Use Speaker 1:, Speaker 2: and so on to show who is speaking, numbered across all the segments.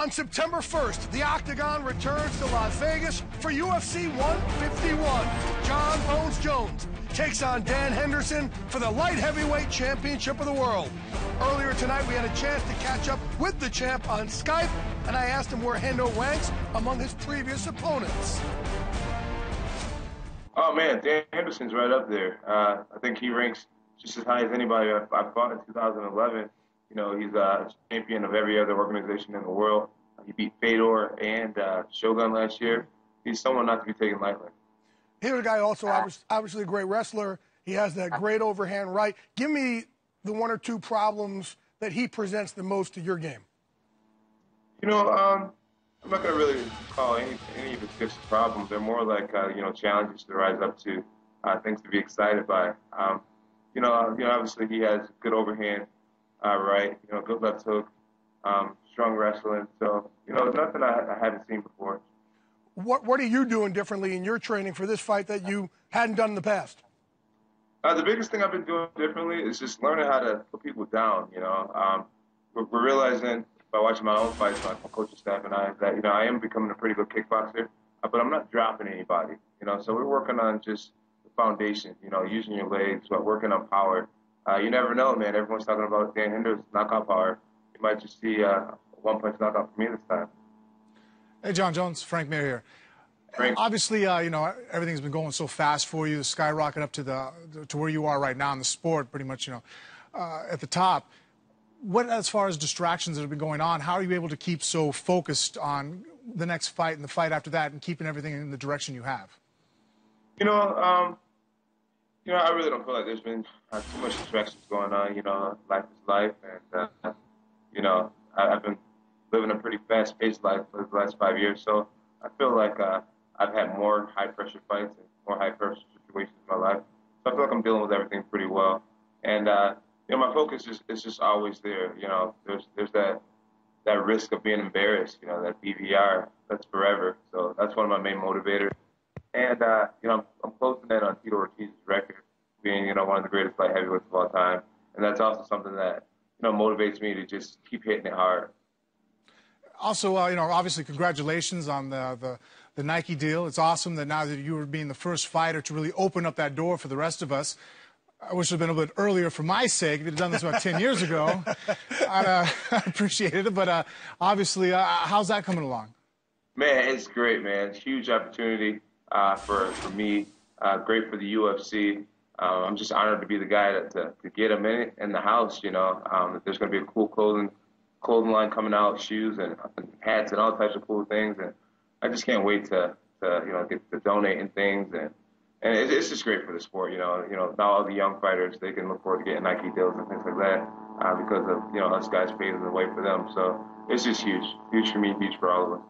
Speaker 1: On September 1st, the Octagon returns to Las Vegas for UFC 151. John Bones Jones takes on Dan Henderson for the light heavyweight championship of the world. Earlier tonight, we had a chance to catch up with the champ on Skype, and I asked him where Hendo ranks among his previous opponents.
Speaker 2: Oh, man, Dan Henderson's right up there. I think he ranks just as high as anybody I fought in 2011. You know, he's a champion of every other organization in the world. He beat Fedor and Shogun last year. He's someone not to be taken lightly.
Speaker 1: Here's a guy also obviously a great wrestler. He has that great overhand right. Give me the one or two problems that he presents the most to your game.
Speaker 2: You know, I'm not going to really call any of his gifts problems. They're more like, you know, challenges to rise up to, things to be excited by. You know, obviously he has good overhand right, you know, good left hook, strong wrestling. So, you know, nothing I haven't seen before.
Speaker 1: What are you doing differently in your training for this fight that you hadn't done in the past?
Speaker 2: The biggest thing I've been doing differently is just learning how to put people down, you know. We're realizing by watching my own fights, my coaching staff and I, that, you know, I am becoming a pretty good kickboxer, but I'm not dropping anybody, you know. So we're working on just the foundation, you know, using your legs, but working on power. You never know, man. Everyone's talking about Dan Henderson's knockout power. You might just see one-punch knockout for me this time.
Speaker 3: Hey, John Jones, Frank Mir here.
Speaker 2: Frank.
Speaker 3: Obviously, you know, everything's been going so fast for you, skyrocket up to where you are right now in the sport, pretty much, you know, at the top. What, as far as distractions that have been going on, how are you able to keep so focused on the next fight and the fight after that and keeping everything in the direction you have?
Speaker 2: You know, I really don't feel like there's been too much distractions going on. You know, life is life, and you know, I've been living a pretty fast-paced life for the last 5 years. So I feel like I've had more high-pressure fights and more high-pressure situations in my life. So I feel like I'm dealing with everything pretty well. And you know, my focus is just always there. You know, there's that risk of being embarrassed. You know, that DVR, that's forever. So that's one of my main motivators. And, you know, I'm closing in on Tito Ortiz's record, being, you know, one of the greatest light heavyweights of all time. And that's also something that, you know, motivates me to just keep hitting it hard.
Speaker 3: Also, you know, obviously, congratulations on the Nike deal. It's awesome that now that you were being the first fighter to really open up that door for the rest of us. I wish it had been a little bit earlier for my sake. If you'd done this about 10 years ago, I'd appreciate it. But obviously, how's that coming along? Man,
Speaker 2: it's great, man. Huge opportunity. For me, great for the UFC. I'm just honored to be the guy to get him in the house, you know. There's going to be a cool clothing line coming out, shoes and hats and all types of cool things. And I just can't wait to you know, get to donate and things. And it's just great for the sport, you know. Now all the young fighters, they can look forward to getting Nike deals and things like that because of, you know, us guys paving the way for them. So it's just huge. Huge for me, huge for all of us.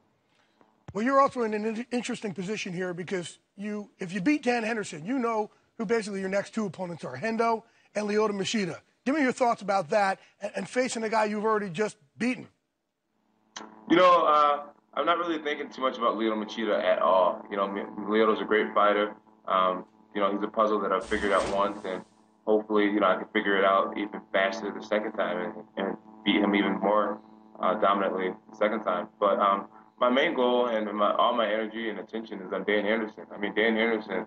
Speaker 1: Well, you're also in an interesting position here because if you beat Dan Henderson, you know who basically your next two opponents are, Hendo and Lyoto Machida. Give me your thoughts about that and facing a guy you've already just beaten.
Speaker 2: You know, I'm not really thinking too much about Lyoto Machida at all. You know, Lyoto's a great fighter. You know, he's a puzzle that I've figured out once, and hopefully, you know, I can figure it out even faster the second time and beat him even more dominantly the second time. But my main goal and all my energy and attention is on Dan Henderson. I mean, Dan Henderson,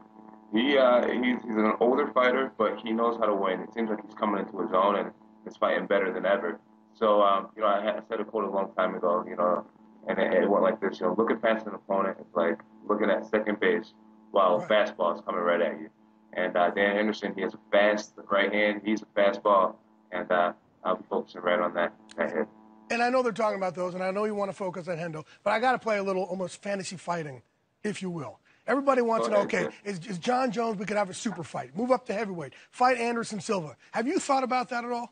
Speaker 2: he's an older fighter, but he knows how to win. It seems like he's coming into his own and is fighting better than ever. So, you know, I said a quote a long time ago, you know, and it went like this, you know, looking past an opponent is like looking at second base while a fastball is coming right at you. And Dan Henderson, he has a fast right hand, he's a fastball, and I'll be focusing right on that hit.
Speaker 1: And I know they're talking about those, and I know you want to focus on Hendo, but I got to play a little almost fantasy fighting, if you will. Everybody wants to know, okay, is John Jones, we could have a super fight, move up to heavyweight, fight Anderson Silva. Have you thought about that at all?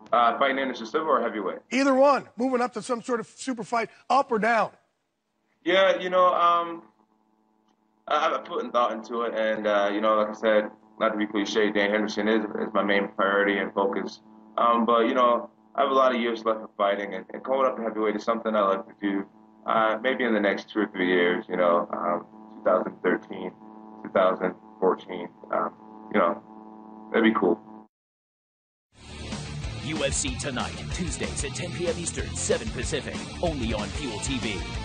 Speaker 2: Fighting Anderson Silva or heavyweight?
Speaker 1: Either one, moving up to some sort of super fight, up or down.
Speaker 2: Yeah, you know, I've put thought into it, and, you know, like I said, not to be cliche, Dan Henderson is my main priority and focus. But, you know, I have a lot of years left of fighting, and going up to heavyweight is something I like to do maybe in the next 2 or 3 years, you know, 2013, 2014, you know, that'd be cool.
Speaker 4: UFC Tonight, Tuesdays at 10 p.m. Eastern, 7 Pacific, only on Fuel TV.